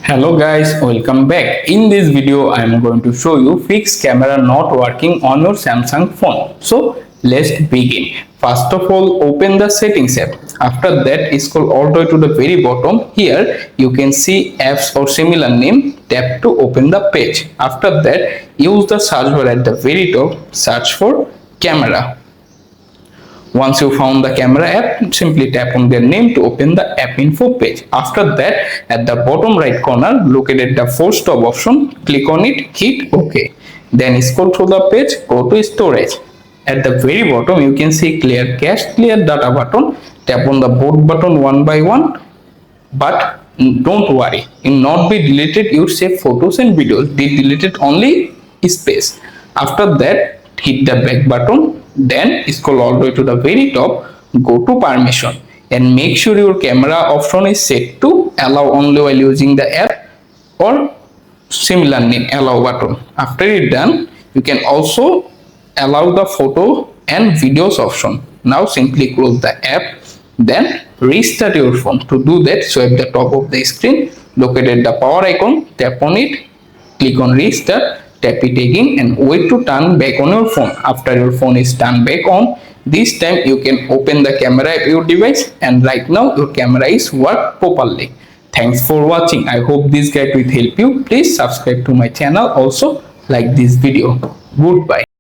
Hello guys, welcome back. In this video I am going to show you fixed camera not working on your Samsung phone. So let's begin. First of all, open the settings app. After that, scroll all the way to the very bottom. Here you can see apps or similar name. Tap to open the page. After that, use the search bar at the very top. Search for camera. Once you found the camera app, simply tap on their name to open the app info page. After that, at the bottom right corner, located the force stop option, click on it, hit OK. Then scroll through the page, go to storage. At the very bottom, you can see clear cache, clear data button. Tap on the both button one by one. But don't worry, it will not be deleted your saved photos and videos. Be deleted only space. After that, hit the back button, then scroll all the way to the very top, go to permission and make sure your camera option is set to allow only while using the app or similar name allow button. After it done, you can also allow the photo and videos option. Now simply close the app, then restart your phone. To do that, swipe the top of the screen, located the power icon, tap on it, click on restart, tap it again and wait to turn back on your phone. After your phone is turned back on, this time you can open the camera of your device and right now your camera is work properly. Thanks for watching. I hope this guide will help you. Please subscribe to my channel. Also like this video. Goodbye.